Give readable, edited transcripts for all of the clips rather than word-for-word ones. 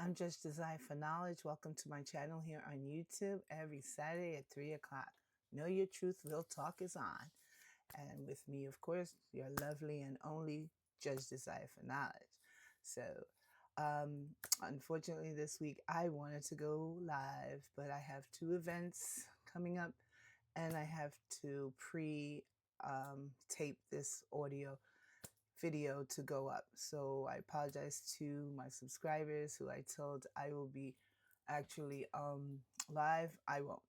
I'm Just Desire for Knowledge. Welcome to my channel here on YouTube every Saturday at 3 o'clock. Know Your Truth, Real Talk is on. And with me, of course, your lovely and only Judge Desire for Knowledge. So, um, unfortunately, this week I wanted to go live, but I have two events coming up and I have to tape this audio video to go up. So I apologize to my subscribers who I told I will be actually live. I won't.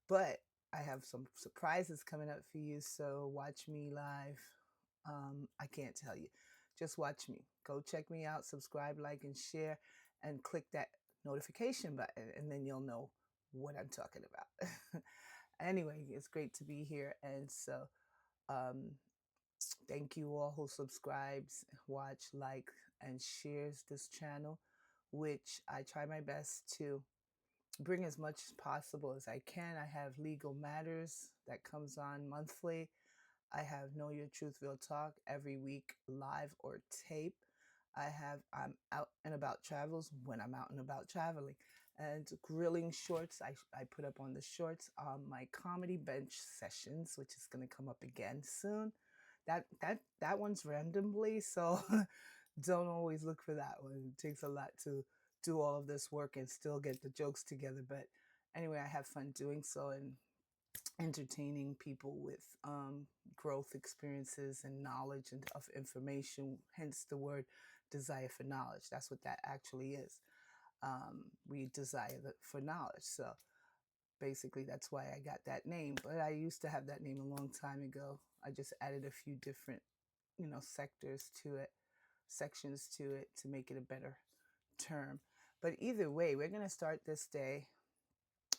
But I have some surprises coming up for you, so watch me live. I can't tell you. Just watch me. Go check me out, subscribe, like, and share, and click that notification button, and then you'll know what I'm talking about. Anyway, it's great to be here, and so um, thank you all who subscribes, watch, like, and shares this channel, which I try my best to bring as much as possible as I can. I have Legal Matters that comes on monthly. I have Know Your Truth Real Talk every week, live or tape. I'm out and about travels when I'm out and about traveling. And grilling shorts, I put up on the shorts my comedy bench sessions, which is going to come up again soon. That one's randomly, so don't always look for that one. It takes a lot to do all of this work and still get the jokes together. But anyway, I have fun doing so and entertaining people with growth experiences and knowledge and of information. Hence the word desire for knowledge. That's what that actually is. We desire for knowledge. So basically that's why I got that name. But I used to have that name a long time ago. I just added a few different, sectors to it, sections to it to make it a better term. But either way, we're going to start this day,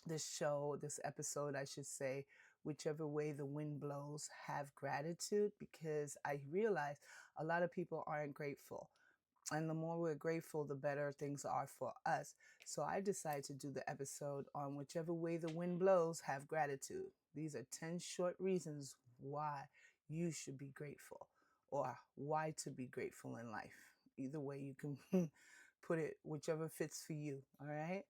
this show, this episode, I should say, whichever way the wind blows, have gratitude, because I realize a lot of people aren't grateful. And the more we're grateful, the better things are for us. So I decided to do the episode on whichever way the wind blows, have gratitude. These are 10 short reasons why you should be grateful or why to be grateful in life. Either way, you can put it, whichever fits for you. All right.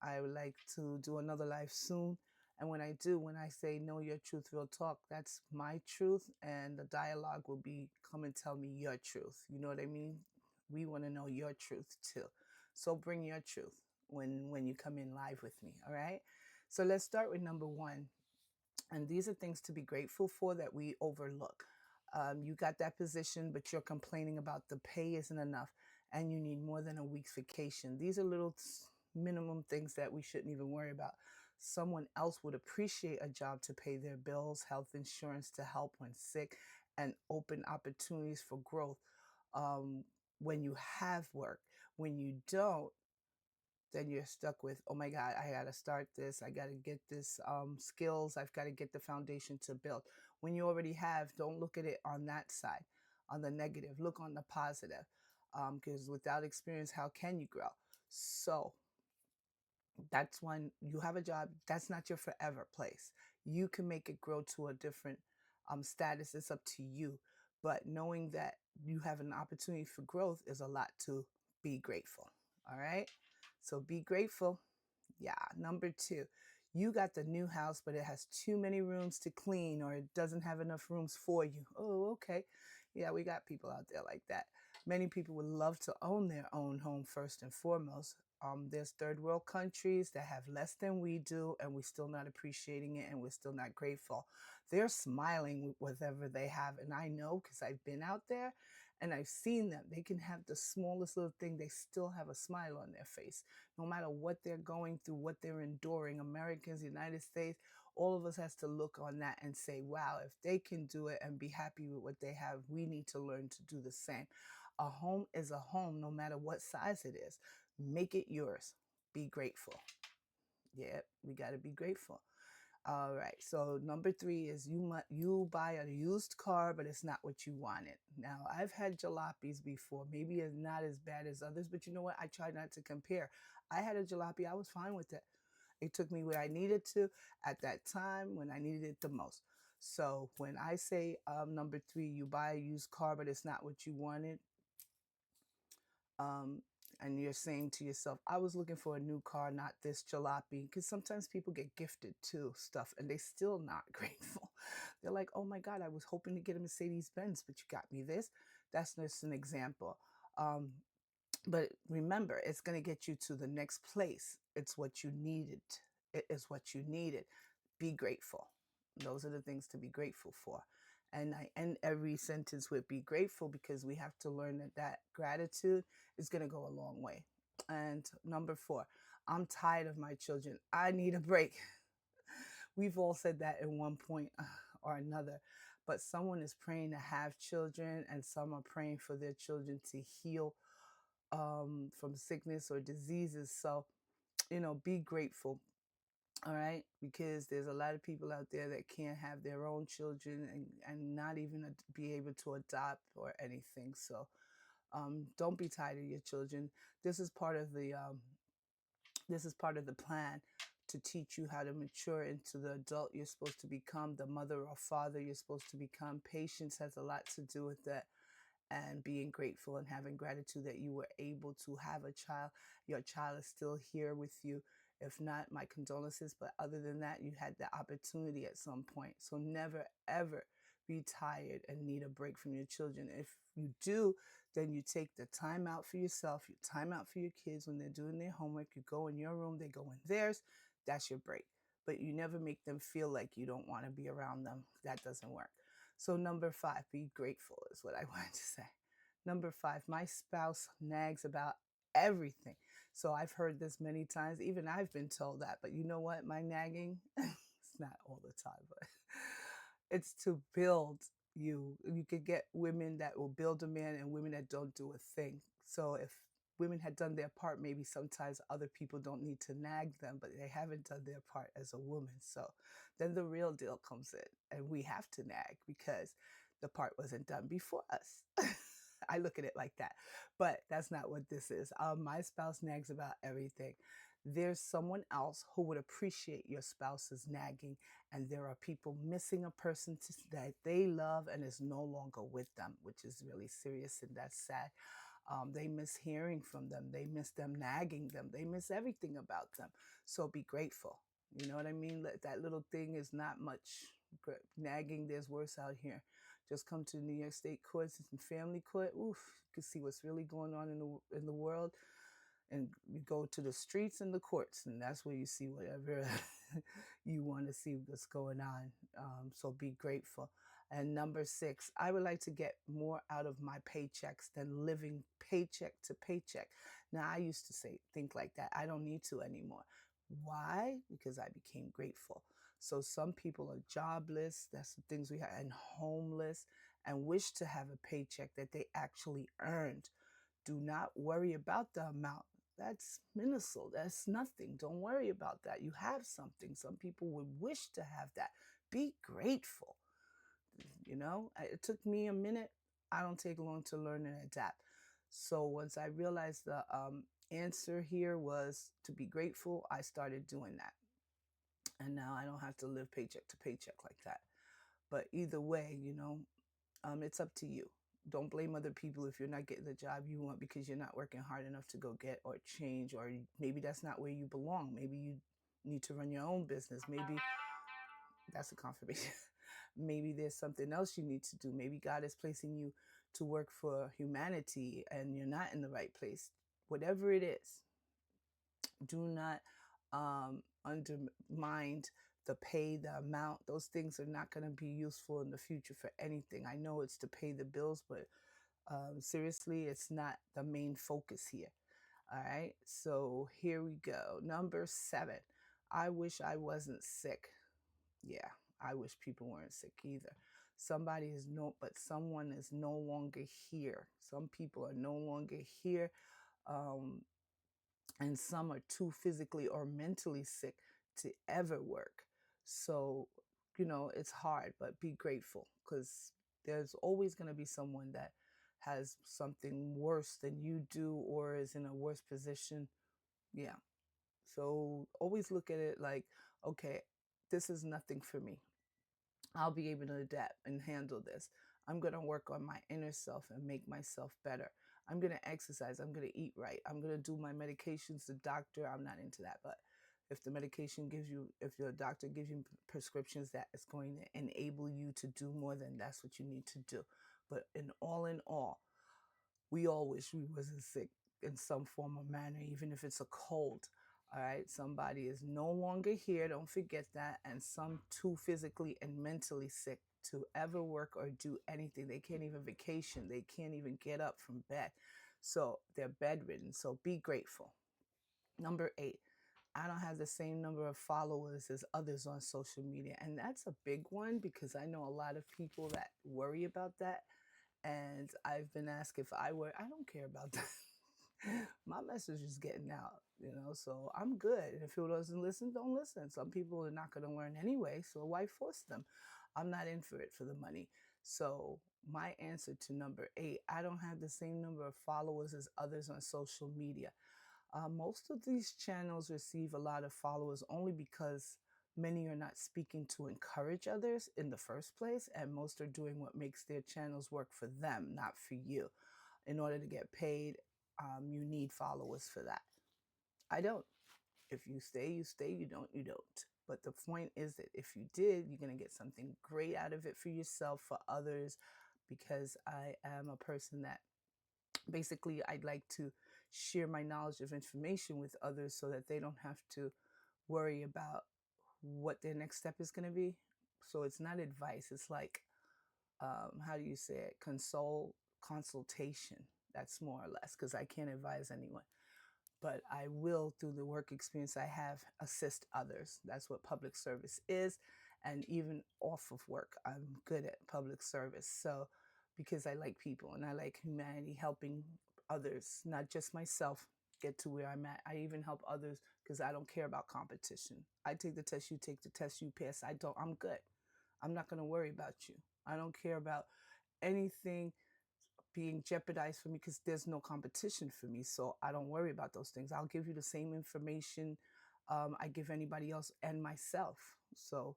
I would like to do another live soon. And when I do, when I say Know Your Truth, Real Talk, that's my truth. And the dialogue will be come and tell me your truth. You know what I mean? We want to know your truth too. So bring your truth when you come in live with me. All right. So let's start with number one. And these are things to be grateful for that we overlook. You got that position, but you're complaining about the pay isn't enough and you need more than a week's vacation. These are little minimum things that we shouldn't even worry about. Someone else would appreciate a job to pay their bills, health insurance to help when sick, and open opportunities for growth when you have work. When you don't, then you're stuck with, oh my God, I got to start this. I got to get this skills. I've got to get the foundation to build. When you already have, don't look at it on that side, on the negative. Look on the positive, because without experience, how can you grow? So that's when you have a job. That's not your forever place. You can make it grow to a different status. It's up to you. But knowing that you have an opportunity for growth is a lot to be grateful. All right. So be grateful. Yeah. Number two, you got the new house, but it has too many rooms to clean or it doesn't have enough rooms for you. Oh, okay. Yeah, we got people out there like that. Many people would love to own their own home first and foremost. There's third world countries that have less than we do, and we're still not appreciating it, and we're still not grateful. They're smiling with whatever they have, and I know because I've been out there and I've seen them. They can have the smallest little thing, they still have a smile on their face, no matter what they're going through, what they're enduring. Americans, United States, all of us has to look on that and say, wow, if they can do it and be happy with what they have, we need to learn to do the same. A home is a home, no matter what size it is. Make it yours. Be grateful. Yeah, we got to be grateful. All right. So number three is you buy a used car, but it's not what you wanted. Now I've had jalopies before. Maybe it's not as bad as others, but you know what? I try not to compare. I had a jalopy. I was fine with it. It took me where I needed to at that time when I needed it the most. So when I say number three, you buy a used car, but it's not what you wanted. Um, and you're saying to yourself, I was looking for a new car, not this jalopy. Because sometimes people get gifted too stuff and they still not grateful. They're like, oh my God, I was hoping to get a Mercedes Benz, but you got me this. That's just an example. Um, but remember, it's going to get you to the next place. It's what you needed. It is what you needed. Be grateful. Those are the things to be grateful for. And I end every sentence with be grateful, because we have to learn that gratitude is going to go a long way. And number 4, I'm tired of my children. I need a break. We've all said that in one point or another. But someone is praying to have children, and some are praying for their children to heal from sickness or diseases. So, be grateful. All right, because there's a lot of people out there that can't have their own children, and not even be able to adopt or anything. So don't be tired of your children. This is part of the plan to teach you how to mature into the adult you're supposed to become, the mother or father you're supposed to become. Patience has a lot to do with that, and being grateful and having gratitude that you were able to have a child. Your child is still here with you. If not, my condolences. But other than that, you had the opportunity at some point. So never, ever be tired and need a break from your children. If you do, then you take the time out for yourself, you time out for your kids when they're doing their homework. You go in your room, they go in theirs. That's your break. But you never make them feel like you don't want to be around them. That doesn't work. So number 5, be grateful is what I wanted to say. Number 5, my spouse nags about everything. So I've heard this many times. Even I've been told that. But you know what? My nagging, it's not all the time, but it's to build you. You could get women that will build a man and women that don't do a thing. So if women had done their part, maybe sometimes other people don't need to nag them, but they haven't done their part as a woman. So then the real deal comes in, and we have to nag because the part wasn't done before us. I look at it like that, but that's not what this is. My spouse nags about everything. There's someone else who would appreciate your spouse's nagging, and there are people missing a person that they love and is no longer with them, which is really serious, and that's sad. They miss hearing from them. They miss them nagging them. They miss everything about them. So be grateful. You know what I mean? That little thing is not much. Nagging, there's worse out here. Just come to New York State courts and family court. Oof, you can see what's really going on in the world. And you go to the streets and the courts, and that's where you see whatever you want to see what's going on. So be grateful. And number 6, I would like to get more out of my paychecks than living paycheck to paycheck. Now, I used to think like that. I don't need to anymore. Why? Because I became grateful. So some people are jobless, that's the things we have, and homeless, and wish to have a paycheck that they actually earned. Do not worry about the amount. That's minuscule. That's nothing. Don't worry about that. You have something. Some people would wish to have that. Be grateful. It took me a minute. I don't take long to learn and adapt. So once I realized the answer here was to be grateful, I started doing that. And now I don't have to live paycheck to paycheck like that. But either way, it's up to you. Don't blame other people if you're not getting the job you want because you're not working hard enough to go get or change, or maybe that's not where you belong. Maybe you need to run your own business. Maybe that's a confirmation. Maybe there's something else you need to do. Maybe God is placing you to work for humanity and you're not in the right place. Whatever it is, do not undermine the pay, the amount. Those things are not going to be useful in the future for anything. I know it's to pay the bills, but seriously, it's not the main focus here. All right, so here we go. Number 7, I wish I wasn't sick. Yeah, I wish people weren't sick either. But someone is no longer here. Some people are no longer here. Um, and some are too physically or mentally sick to ever work. So, it's hard, but be grateful because there's always going to be someone that has something worse than you do or is in a worse position. Yeah. So always look at it like, okay, this is nothing for me. I'll be able to adapt and handle this. I'm going to work on my inner self and make myself better. I'm going to exercise. I'm going to eat right. I'm going to do my medications. The doctor, I'm not into that. But if the medication gives you, if your doctor gives you prescriptions that is going to enable you to do more, then that's what you need to do. But in all, we all wish we wasn't sick in some form or manner, even if it's a cold. All right, somebody is no longer here. Don't forget that. And some too physically and mentally sick to ever work or do anything. They can't even vacation. They can't even get up from bed. So they're bedridden. So be grateful. Number 8, I don't have the same number of followers as others on social media. And that's a big one because I know a lot of people that worry about that. And I've been asked if I were, I don't care about that. My message is getting out, so I'm good. And if people doesn't listen, don't listen. Some people are not going to learn anyway, so why force them? I'm not in for it for the money. So my answer to number 8, I don't have the same number of followers as others on social media. Most of these channels receive a lot of followers only because many are not speaking to encourage others in the first place, and most are doing what makes their channels work for them, not for you. In order to get paid, you need followers for that. I don't. If you stay, you stay. You don't, you don't. But the point is that if you did, you're going to get something great out of it for yourself, for others, because I am a person that basically I'd like to share my knowledge of information with others so that they don't have to worry about what their next step is going to be. So it's not advice. It's like, how do you say it? Consultation. That's more or less because I can't advise anyone. But I will, through the work experience I have, assist others. That's what public service is. And even off of work, I'm good at public service. So, because I like people and I like humanity, helping others, not just myself, get to where I'm at. I even help others because I don't care about competition. I take the test, you take the test, you pass. I'm good. I'm not going to worry about you. I don't care about anything being jeopardized for me because there's no competition for me. So I don't worry about those things. I'll give you the same information I give anybody else and myself. So,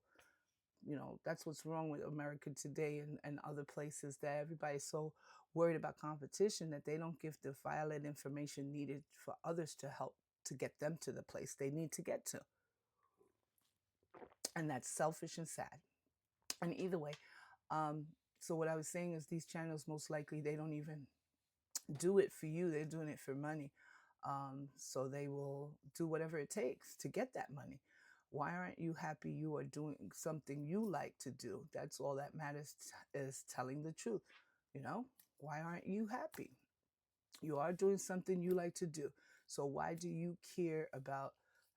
that's what's wrong with America today and other places, that everybody's so worried about competition that they don't give the valid information needed for others to help to get them to the place they need to get to. And that's selfish and sad. And either way, um, so what I was saying is these channels, most likely, they don't even do it for you. They're doing it for money. So they will do whatever it takes to get that money. Why aren't you happy you are doing something you like to do? That's all that matters, is telling the truth. Why aren't you happy? You are doing something you like to do. So why do you care about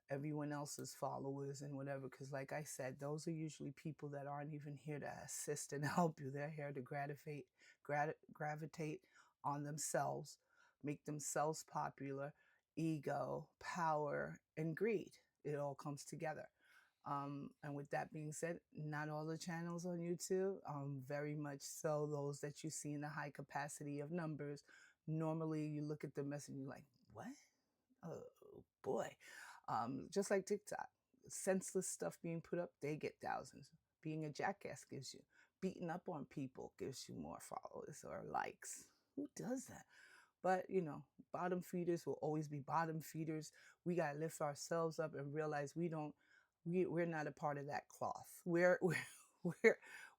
everyone else's followers and whatever? Because like I said, those are usually people that aren't even here to assist and help you. They're here to gravitate on themselves, make themselves popular, ego, power, and greed. It all comes together. And with that being said, not all the channels on YouTube, very much so those that you see in the high capacity of numbers. Normally, you look at the message and you're like, what? Oh boy. Just like TikTok, senseless stuff being put up, they get thousands. Being a jackass gives you. Beating up on people gives you more followers or likes. Who does that? But bottom feeders will always be bottom feeders. We gotta lift ourselves up and realize we're not a part of that cloth. We're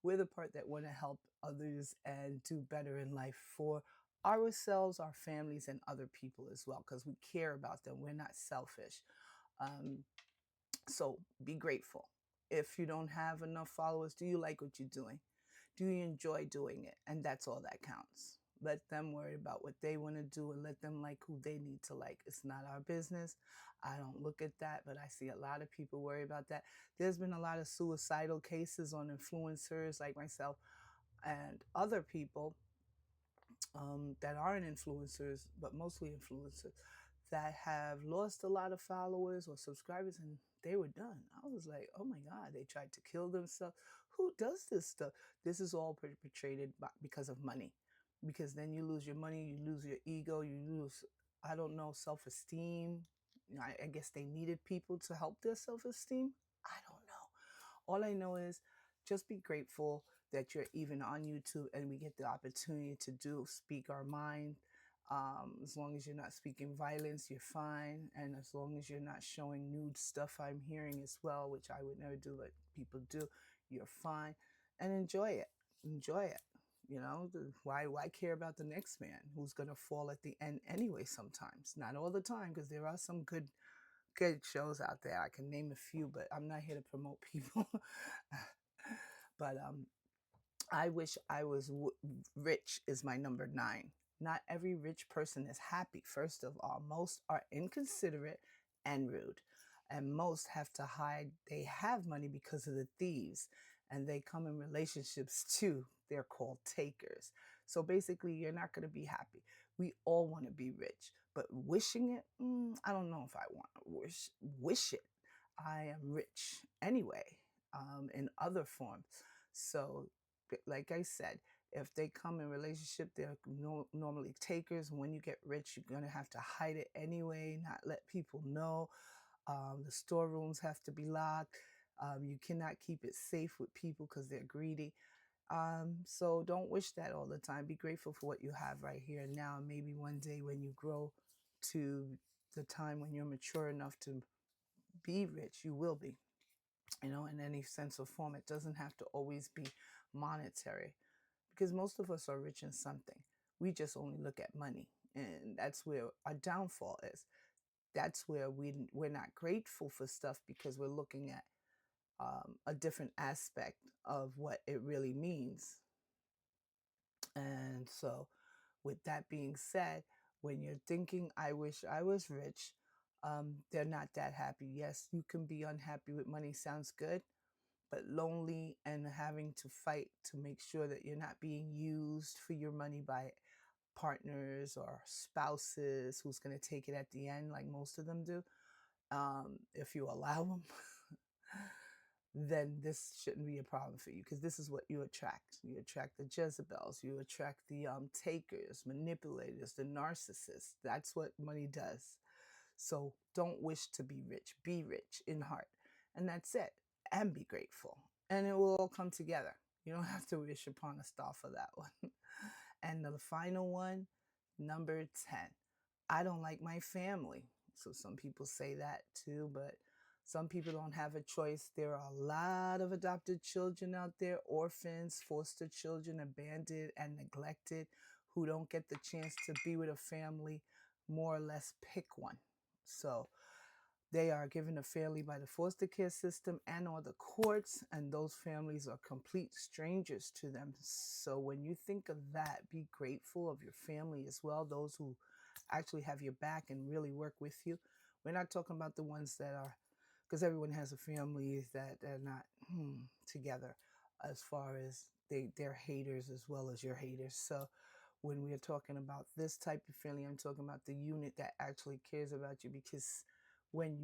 the part that want to help others and do better in life for ourselves, our families, and other people as well, because we care about them. We're not selfish. Um, so be grateful. If you don't have enough followers, do you like what you're doing? Do you enjoy doing it? And that's all that counts. Let them worry about what they want to do and let them like who they need to like. It's not our business. I don't look at that, but I see a lot of people worry about that. There's been a lot of suicidal cases on influencers like myself and other people that aren't influencers, but mostly influencers, that have lost a lot of followers or subscribers and they were done. I was like, oh my God, they tried to kill themselves. Who does this stuff? This is all perpetrated because of money. Because then you lose your money, you lose your ego, you lose, I don't know, self-esteem. I guess they needed people to help their self-esteem. I don't know. All I know is just be grateful that you're even on YouTube and we get the opportunity to speak our mind. As long as you're not speaking violence, you're fine. And as long as you're not showing nude stuff, I'm hearing as well, which I would never do, but people do, you're fine. And enjoy it. Enjoy it. You know, why care about the next man who's going to fall at the end anyway sometimes? Not all the time, because there are some good shows out there. I can name a few, but I'm not here to promote people. But I wish I was rich is my number 9. Not every rich person is happy. First of all, most are inconsiderate and rude. And most have to hide they have money because of the thieves. And they come in relationships too. They're called takers. So basically, you're not going to be happy. We all want to be rich, but wishing it, I don't know if I want to wish it. I am rich anyway, in other forms. So like I said, if they come in relationship, they're normally takers. When you get rich, you're going to have to hide it anyway, not let people know. The storerooms have to be locked. You cannot keep it safe with people because they're greedy. So don't wish that all the time. Be grateful for what you have right here and now. Maybe one day when you grow to the time when you're mature enough to be rich, you will be, in any sense or form. It doesn't have to always be monetary, because most of us are rich in something. We just only look at money, and that's where our downfall is. That's where we're not grateful for stuff, because we're looking at a different aspect of what it really means. And so, with that being said, when you're thinking, I wish I was rich, they're not that happy. Yes, you can be unhappy with money, sounds good, but lonely and having to fight to make sure that you're not being used for your money by partners or spouses who's going to take it at the end, like most of them do, if you allow them, then this shouldn't be a problem for you, because this is what you attract. You attract the Jezebels, you attract the takers, manipulators, the narcissists. That's what money does. So don't wish to be rich. Be rich in heart. And that's it. And be grateful. And it will all come together. You don't have to wish upon a star for that one. And the final one, number 10. I don't like my family. So some people say that too, but some people don't have a choice. There are a lot of adopted children out there, orphans, foster children, abandoned and neglected, who don't get the chance to be with a family, more or less pick one. So they are given a family by the foster care system and or the courts, and those families are complete strangers to them. So when you think of that, be grateful of your family as well, those who actually have your back and really work with you. We're not talking about the ones that are, because everyone has a family that are not together, as far as they're haters as well as your haters. So when we are talking about this type of family, I'm talking about the unit that actually cares about you, because when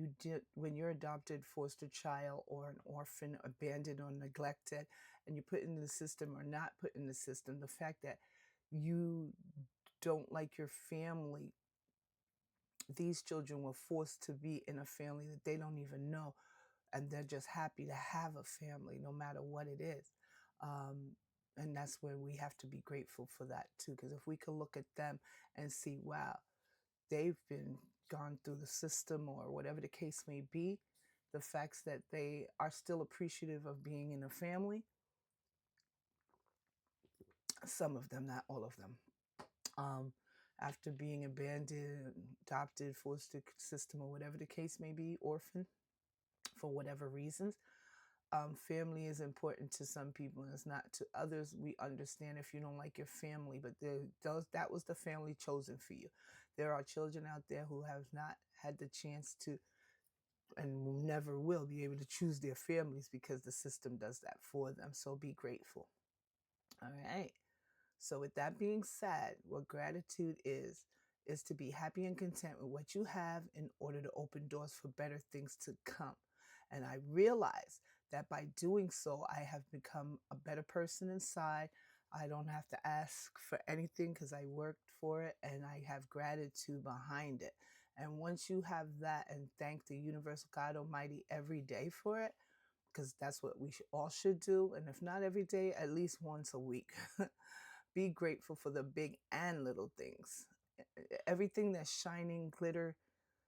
you're adopted, foster child, or an orphan, abandoned or neglected, and you put in the system or not put in the system, the fact that you don't like your family, these children were forced to be in a family that they don't even know, and they're just happy to have a family no matter what it is. And that's where we have to be grateful for that too, because if we could look at them and see, wow, they've been gone through the system or whatever the case may be, the facts that they are still appreciative of being in a family. Some of them, not all of them. Um, After being abandoned, adopted, foster system, or whatever the case may be, orphan, for whatever reasons, family is important to some people and it's not to others. We understand if you don't like your family, but that was the family chosen for you. There are children out there who have not had the chance to, and never will be able to choose their families, because the system does that for them. So be grateful. All right. So with that being said, what gratitude is to be happy and content with what you have in order to open doors for better things to come. And I realize that by doing so, I have become a better person inside. I don't have to ask for anything because I worked for it, and I have gratitude behind it. And once you have that, and thank the universal God Almighty every day for it, because that's what we all should do. And if not every day, at least once a week. Be grateful for the big and little things. Everything that's shining glitter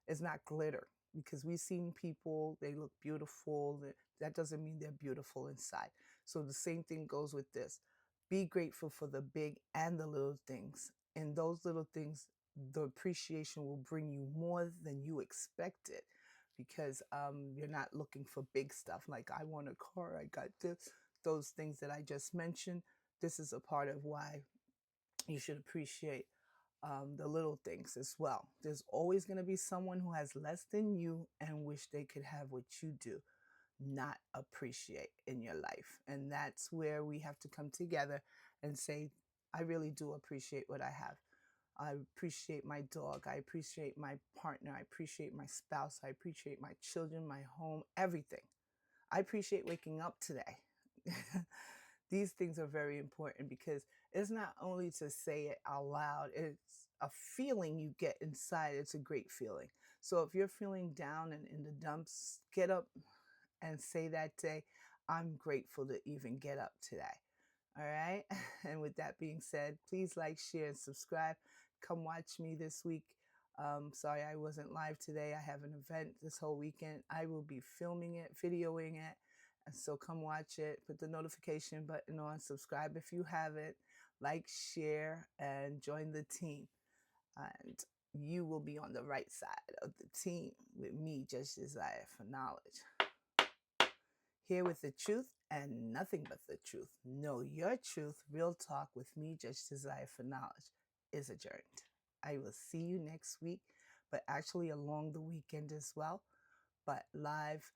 is not glitter, because we've seen people, they look beautiful. That doesn't mean they're beautiful inside. So the same thing goes with this. Be grateful for the big and the little things. And those little things, the appreciation will bring you more than you expected, because you're not looking for big stuff like, I want a car, I got this, those things that I just mentioned. This is a part of why you should appreciate the little things as well. There's always going to be someone who has less than you and wish they could have what you do, not appreciate in your life. And that's where we have to come together and say, I really do appreciate what I have. I appreciate my dog. I appreciate my partner. I appreciate my spouse. I appreciate my children, my home, everything. I appreciate waking up today. These things are very important, because it's not only to say it out loud, it's a feeling you get inside. It's a great feeling. So if you're feeling down and in the dumps, get up and say that day, I'm grateful to even get up today. All right. And with that being said, please like, share, and subscribe. Come watch me this week. Sorry I wasn't live today. I have an event this whole weekend. I will be filming it, videoing it. And so come watch it. Put the notification button on. Subscribe if you haven't. Like, share, and join the team. And you will be on the right side of the team with me, Judge Desire for Knowledge. Here with the truth and nothing but the truth. Know your truth. Real talk with me, Judge Desire for Knowledge, is adjourned. I will see you next week, but actually along the weekend as well. But live,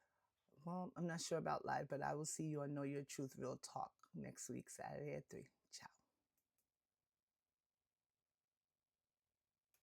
well, I'm not sure about live, but I will see you on Know Your Truth Real Talk next week, Saturday at 3.